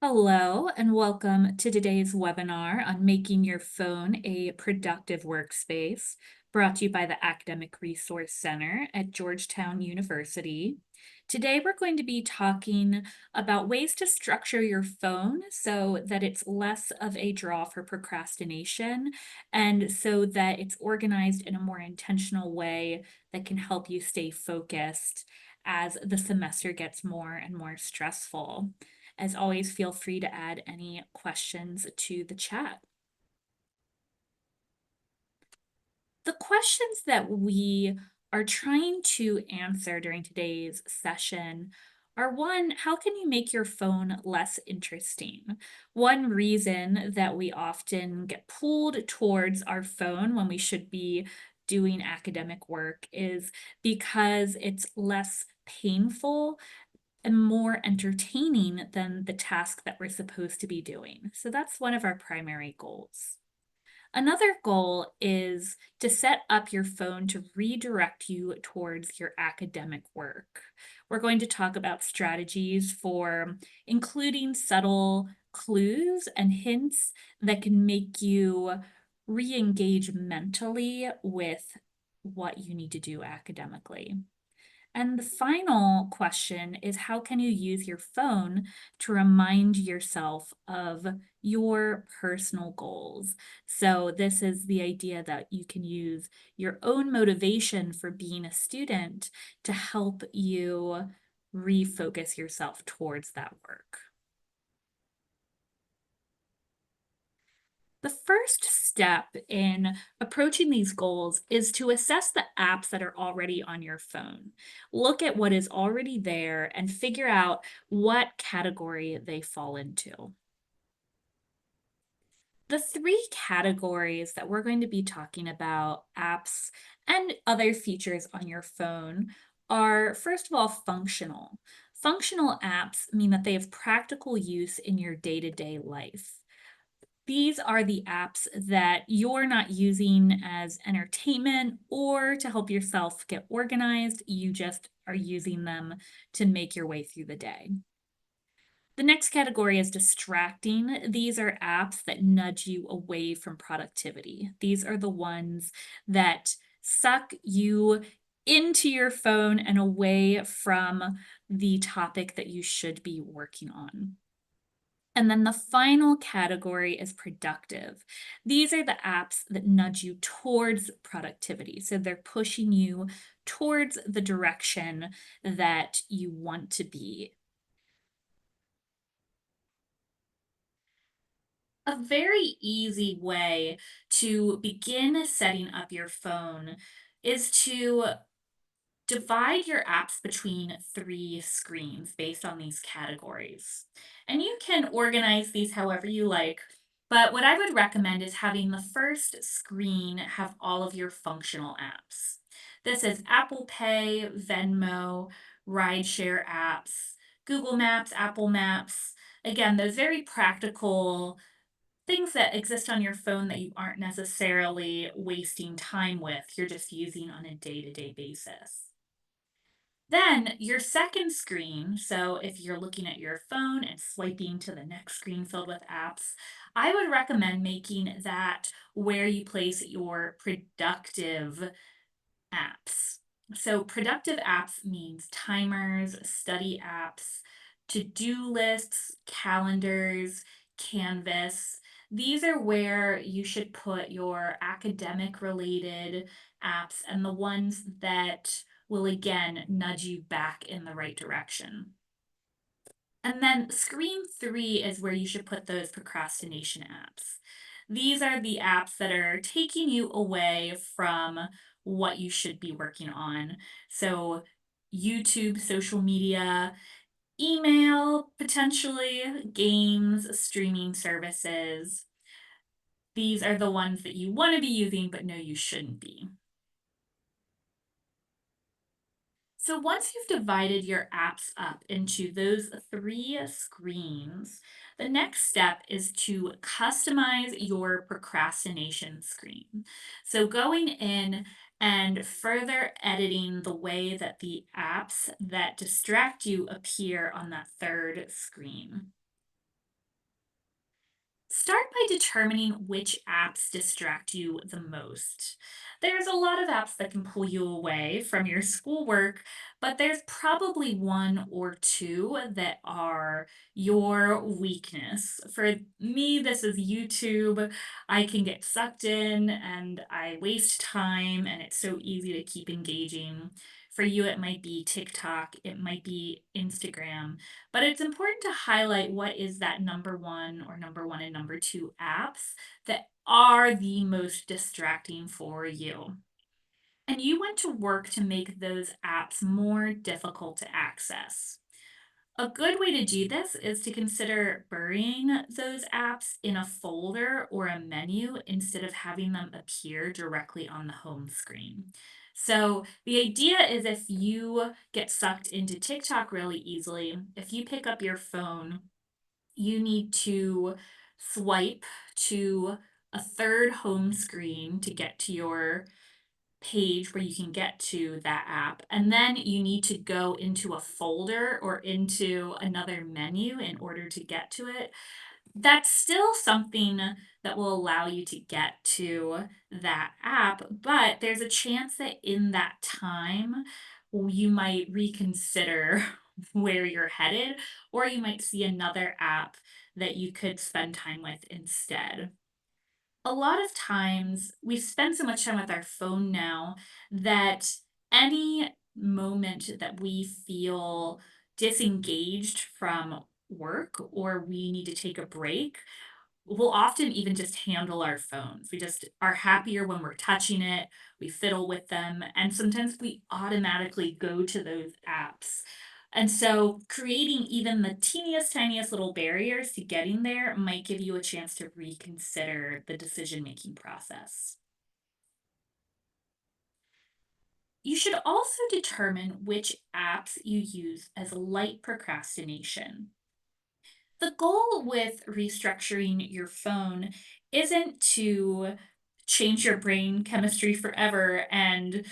Hello, and welcome to today's webinar on making your phone a productive workspace, brought to you by the Academic Resource Center at Georgetown University. Today, we're going to be talking about ways to structure your phone so that it's less of a draw for procrastination and so that it's organized in a more intentional way that can help you stay focused as the semester gets more and more stressful. As always, feel free to add any questions to the chat. The questions that we are trying to answer during today's session are: one, how can you make your phone less interesting? One reason that we often get pulled towards our phone when we should be doing academic work is because it's less painful and more entertaining than the task that we're supposed to be doing. So that's one of our primary goals. Another goal is to set up your phone to redirect you towards your academic work. We're going to talk about strategies for including subtle clues and hints that can make you re-engage mentally with what you need to do academically. And the final question is, how can you use your phone to remind yourself of your personal goals? So this is the idea that you can use your own motivation for being a student to help you refocus yourself towards that work. The first step in approaching these goals is to assess the apps that are already on your phone. Look at what is already there and figure out what category they fall into. The three categories that we're going to be talking about, apps and other features on your phone, are first of all functional. Functional apps mean that they have practical use in your day-to-day life. These are the apps that you're not using as entertainment or to help yourself get organized. You just are using them to make your way through the day. The next category is distracting. These are apps that nudge you away from productivity. These are the ones that suck you into your phone and away from the topic that you should be working on. And then the final category is productive. These are the apps that nudge you towards productivity. So they're pushing you towards the direction that you want to be. A very easy way to begin setting up your phone is to divide your apps between three screens based on these categories. And you can organize these however you like, but what I would recommend is having the first screen have all of your functional apps. This is Apple Pay, Venmo, rideshare apps, Google Maps, Apple Maps. Again, those very practical things that exist on your phone that you aren't necessarily wasting time with, you're just using on a day-to-day basis. Then your second screen, so if you're looking at your phone and swiping to the next screen filled with apps, I would recommend making that where you place your productive apps. So productive apps means timers, study apps, to-do lists, calendars, Canvas. These are where you should put your academic related apps and the ones that will again nudge you back in the right direction. And then screen three is where you should put those procrastination apps. These are the apps that are taking you away from what you should be working on. So, YouTube, social media, email, potentially, games, streaming services. These are the ones that you want to be using, but know you shouldn't be. So once you've divided your apps up into those three screens, the next step is to customize your procrastination screen. So going in and further editing the way that the apps that distract you appear on that third screen. Start by determining which apps distract you the most. There's a lot of apps that can pull you away from your schoolwork, but there's probably one or two that are your weakness. For me, this is YouTube. I can get sucked in and I waste time, and it's so easy to keep engaging. For you, it might be TikTok, it might be Instagram, but it's important to highlight what is that number one or number one and number two apps that are the most distracting for you. And you want to work to make those apps more difficult to access. A good way to do this is to consider burying those apps in a folder or a menu instead of having them appear directly on the home screen. So, the idea is if you get sucked into TikTok really easily, if you pick up your phone, you need to swipe to a third home screen to get to your page where you can get to that app. And then you need to go into a folder or into another menu in order to get to it. That's still something that will allow you to get to that app, but there's a chance that in that time, you might reconsider where you're headed, or you might see another app that you could spend time with instead. A lot of times we spend so much time with our phone now that any moment that we feel disengaged from work or we need to take a break, we'll often even just handle our phones. We just are happier when we're touching it, we fiddle with them, and sometimes we automatically go to those apps. And so, creating even the teeniest, tiniest little barriers to getting there might give you a chance to reconsider the decision making process. You should also determine which apps you use as light procrastination. The goal with restructuring your phone isn't to change your brain chemistry forever and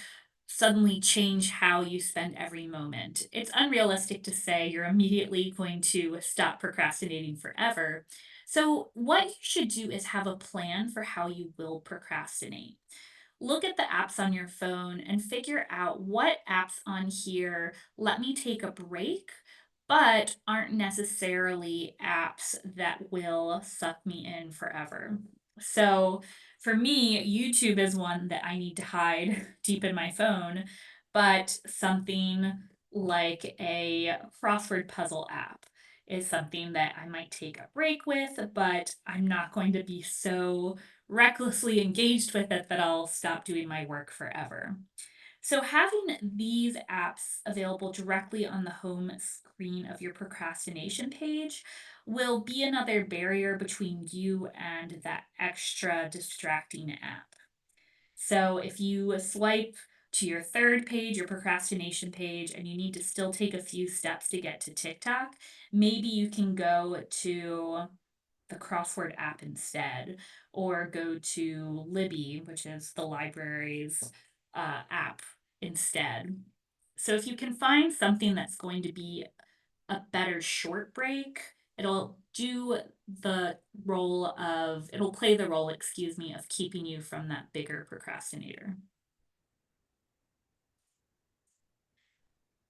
suddenly change how you spend every moment. It's unrealistic to say you're immediately going to stop procrastinating forever. So, what you should do is have a plan for how you will procrastinate. Look at the apps on your phone and figure out what apps on here let me take a break, but aren't necessarily apps that will suck me in forever. So for me, YouTube is one that I need to hide deep in my phone, but something like a crossword puzzle app is something that I might take a break with, but I'm not going to be so recklessly engaged with it that I'll stop doing my work forever. So, having these apps available directly on the home screen of your procrastination page will be another barrier between you and that extra distracting app. So, if you swipe to your third page, your procrastination page, and you need to still take a few steps to get to TikTok, maybe you can go to the crossword app instead, or go to Libby, which is the library's app instead. So if you can find something that's going to be a better short break, it'll play the role, excuse me, of keeping you from that bigger procrastinator.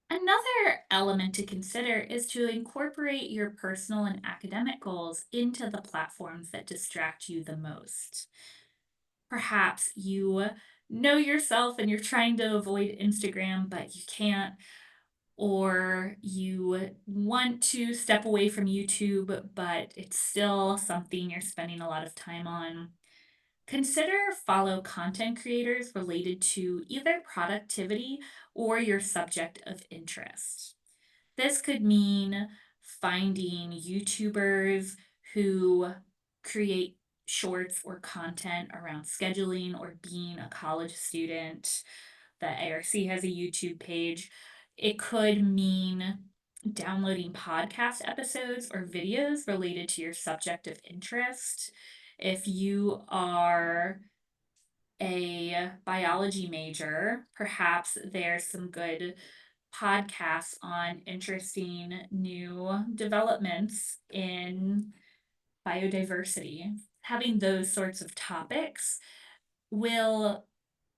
Another element to consider is to incorporate your personal and academic goals into the platforms that distract you the most. Perhaps you know yourself and you're trying to avoid Instagram, but you can't, or you want to step away from YouTube, but it's still something you're spending a lot of time on. Consider follow content creators related to either productivity or your subject of interest. This could mean finding YouTubers who create shorts or content around scheduling or being a college student. The ARC has a YouTube page. It could mean downloading podcast episodes or videos related to your subject of interest. If you are a biology major, perhaps there's some good podcasts on interesting new developments in biodiversity. Having those sorts of topics will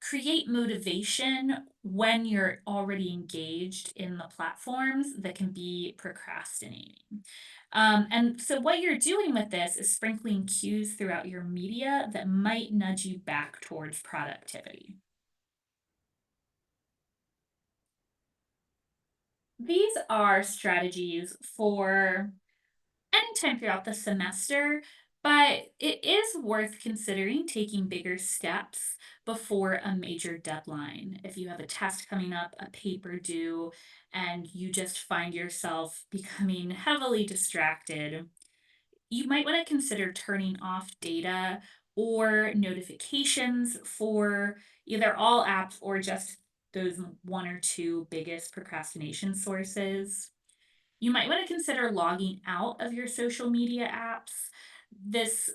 create motivation when you're already engaged in the platforms that can be procrastinating. And so, what you're doing with this is sprinkling cues throughout your media that might nudge you back towards productivity. These are strategies for anytime throughout the semester, but it is worth considering taking bigger steps before a major deadline. If you have a test coming up, a paper due, and you just find yourself becoming heavily distracted, you might want to consider turning off data or notifications for either all apps or just those one or two biggest procrastination sources. You might want to consider logging out of your social media apps. This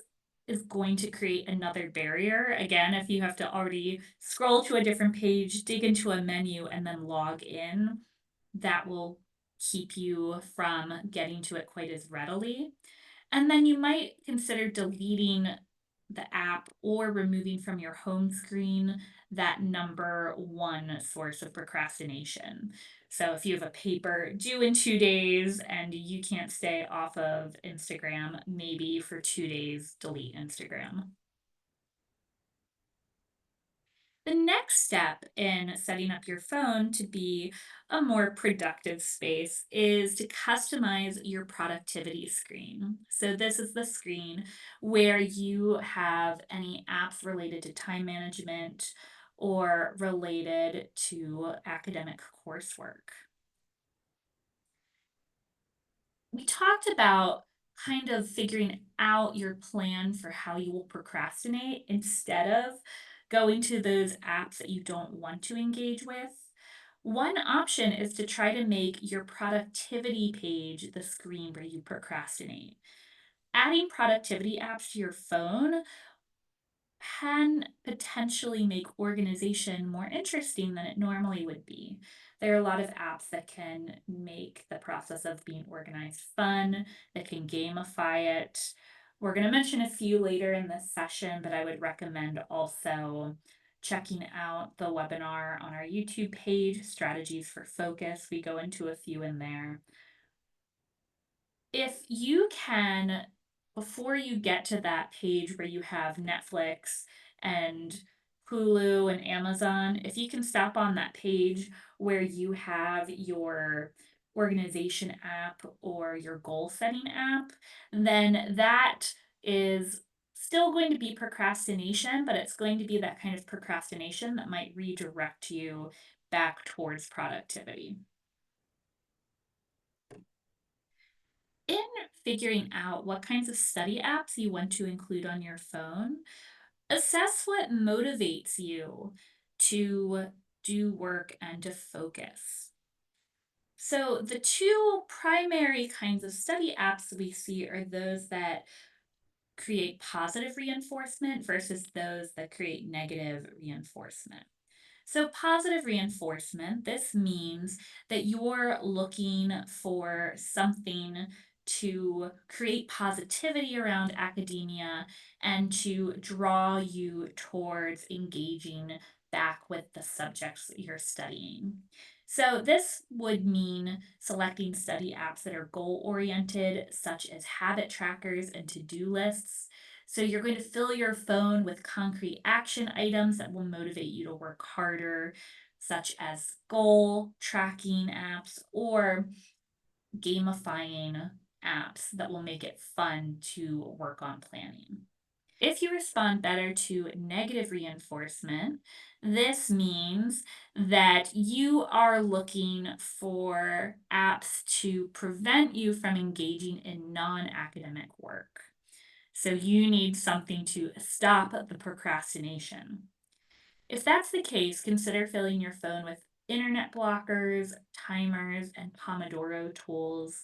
is going to create another barrier. Again, if you have to already scroll to a different page, dig into a menu, and then log in, that will keep you from getting to it quite as readily. And then you might consider deleting the app or removing from your home screen that number one source of procrastination. So if you have a paper due in 2 days and you can't stay off of Instagram, maybe for 2 days, delete Instagram. The next step in setting up your phone to be a more productive space is to customize your productivity screen. So, this is the screen where you have any apps related to time management or related to academic coursework. We talked about kind of figuring out your plan for how you will procrastinate instead of going to those apps that you don't want to engage with. One option is to try to make your productivity page the screen where you procrastinate. Adding productivity apps to your phone can potentially make organization more interesting than it normally would be. There are a lot of apps that can make the process of being organized fun, that can gamify it. We're going to mention a few later in this session, but I would recommend also checking out the webinar on our YouTube page, Strategies for Focus. We go into a few in there. If you can, before you get to that page where you have Netflix and Hulu and Amazon, if you can stop on that page where you have your organization app or your goal setting app, then that is still going to be procrastination, but it's going to be that kind of procrastination that might redirect you back towards productivity. In figuring out what kinds of study apps you want to include on your phone, assess what motivates you to do work and to focus. So, the two primary kinds of study apps we see are those that create positive reinforcement versus those that create negative reinforcement. So, positive reinforcement, this means that you're looking for something to create positivity around academia and to draw you towards engaging back with the subjects that you're studying. So, this would mean selecting study apps that are goal oriented, such as habit trackers and to do lists. So you're going to fill your phone with concrete action items that will motivate you to work harder, such as goal tracking apps or gamifying apps that will make it fun to work on planning. If you respond better to negative reinforcement, this means that you are looking for apps to prevent you from engaging in non academic work. So you need something to stop the procrastination. If that's the case, consider filling your phone with internet blockers, timers, and Pomodoro tools.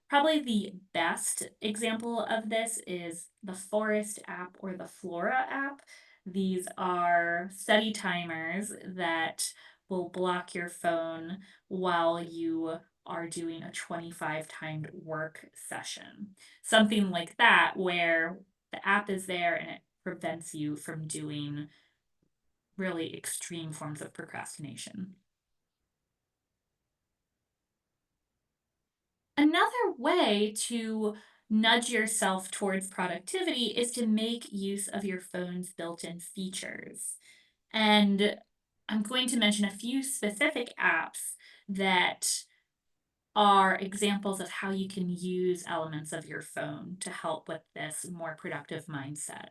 Probably the best example of this is the Forest app or the Flora app. These are study timers that will block your phone while you are doing a 25 timed work session. Something like that, where the app is there and it prevents you from doing really extreme forms of procrastination. Another way to nudge yourself towards productivity is to make use of your phone's built in features. And I'm going to mention a few specific apps that are examples of how you can use elements of your phone to help with this more productive mindset.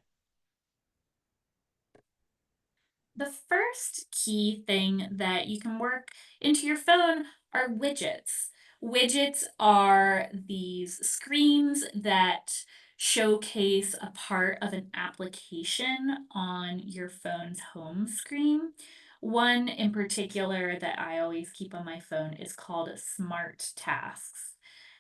The first key thing that you can work into your phone are widgets. Widgets are these screens that showcase a part of an application on your phone's home screen. One in particular that I always keep on my phone is called Smart Tasks.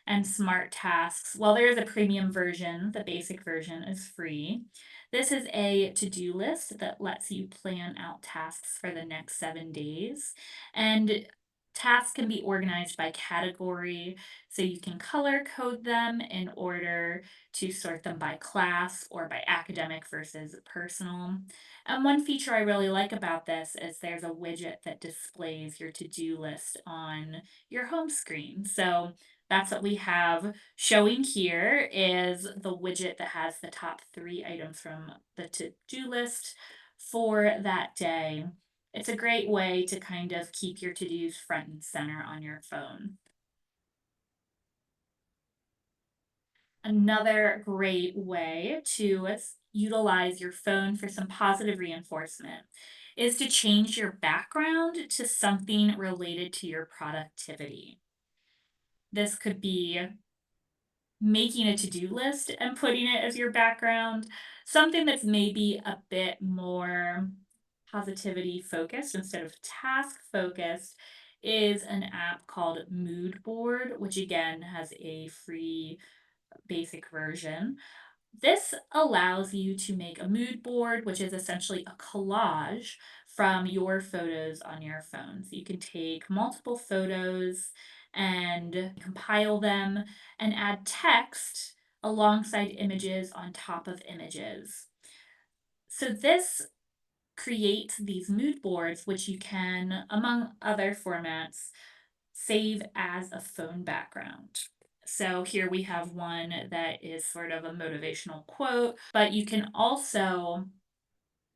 And Smart Tasks, while there is a premium version, the basic version is free. This is a to do list that lets you plan out tasks for the next 7 days. And tasks can be organized by category, so you can color code them in order to sort them by class or by academic versus personal. And one feature I really like about this is there's a widget that displays your to do list on your home screen. So that's what we have showing here is the widget that has the top 3 items from the to-do list for that day. It's a great way to kind of keep your to-dos front and center on your phone. Another great way to utilize your phone for some positive reinforcement is to change your background to something related to your productivity. This could be making a to-do list and putting it as your background, something that's maybe a bit more positivity focused instead of task focused is an app called Mood Board, which again has a free basic version. This allows you to make a mood board, which is essentially a collage from your photos on your phone. So you can take multiple photos and compile them and add text alongside images on top of images. So this creates these mood boards, which you can, among other formats, save as a phone background. So here we have one that is sort of a motivational quote, but you can also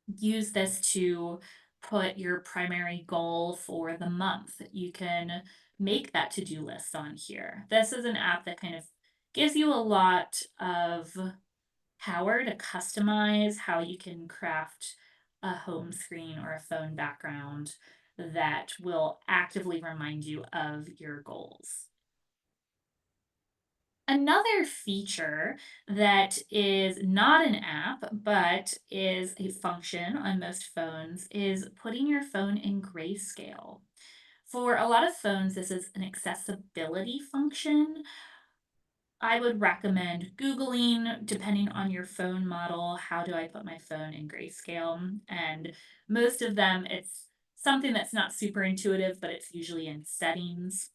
use this to put your primary goal for the month. You can make that to do list on here. This is an app that kind of gives you a lot of power to customize how you can craft a home screen or a phone background that will actively remind you of your goals. Another feature that is not an app but is a function on most phones is putting your phone in grayscale. For a lot of phones, this is an accessibility function. I would recommend Googling, depending on your phone model, how do I put my phone in grayscale? And most of them, it's something that's not super intuitive, but it's usually in settings.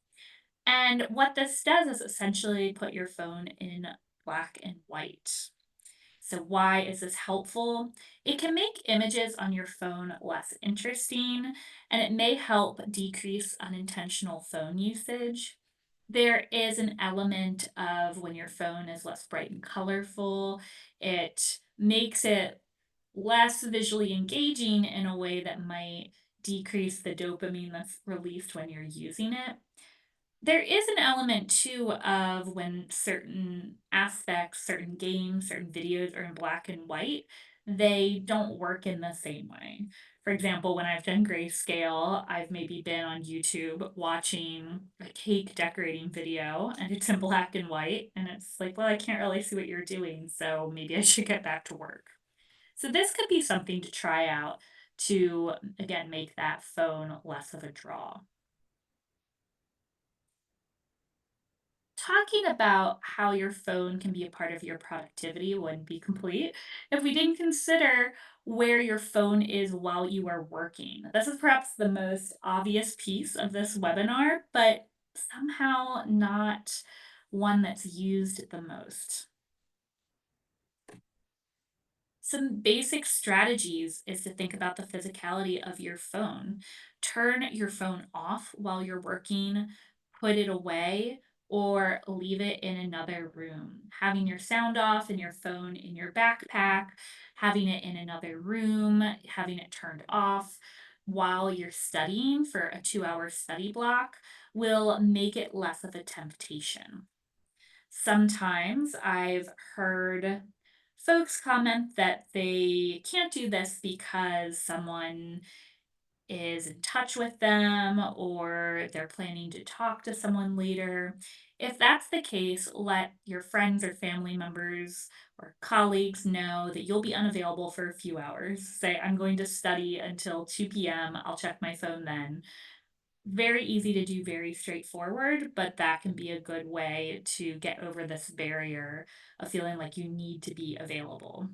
And what this does is essentially put your phone in black and white. So, why is this helpful? It can make images on your phone less interesting, and it may help decrease unintentional phone usage. There is an element of when your phone is less bright and colorful, it makes it less visually engaging in a way that might decrease the dopamine that's released when you're using it. There is an element too of when certain aspects, certain games, certain videos are in black and white, they don't work in the same way. For example, when I've done grayscale, I've maybe been on YouTube watching a cake decorating video and it's in black and white, and it's like, well, I can't really see what you're doing, so maybe I should get back to work. So this could be something to try out to, again, make that phone less of a draw. Talking about how your phone can be a part of your productivity wouldn't be complete if we didn't consider where your phone is while you are working. This is perhaps the most obvious piece of this webinar, but somehow not one that's used the most. Some basic strategies is to think about the physicality of your phone. Turn your phone off while you're working, put it away, or leave it in another room. Having your sound off and your phone in your backpack, having it in another room, having it turned off while you're studying for a 2 hour study block will make it less of a temptation. Sometimes I've heard folks comment that they can't do this because someone is in touch with them or they're planning to talk to someone later. If that's the case, let your friends or family members or colleagues know that you'll be unavailable for a few hours. Say, I'm going to study until 2 p.m., I'll check my phone then. Very easy to do, very straightforward, but that can be a good way to get over this barrier of feeling like you need to be available.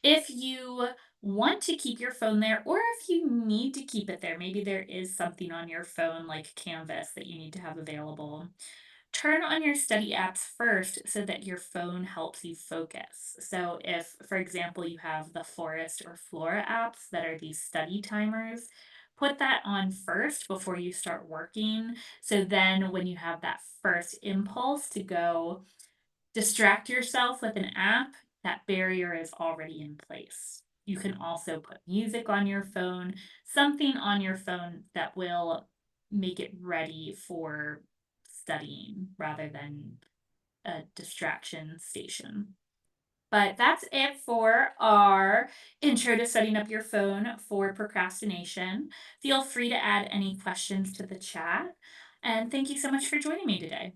If you want to keep your phone there, or if you need to keep it there, maybe there is something on your phone like Canvas that you need to have available. Turn on your study apps first so that your phone helps you focus. So, if, for example, you have the Forest or Flora apps that are these study timers, put that on first before you start working. So then, when you have that first impulse to go distract yourself with an app, that barrier is already in place. You can also put music on your phone, something on your phone that will make it ready for studying rather than a distraction station. But that's it for our intro to setting up your phone for procrastination. Feel free to add any questions to the chat. And thank you so much for joining me today.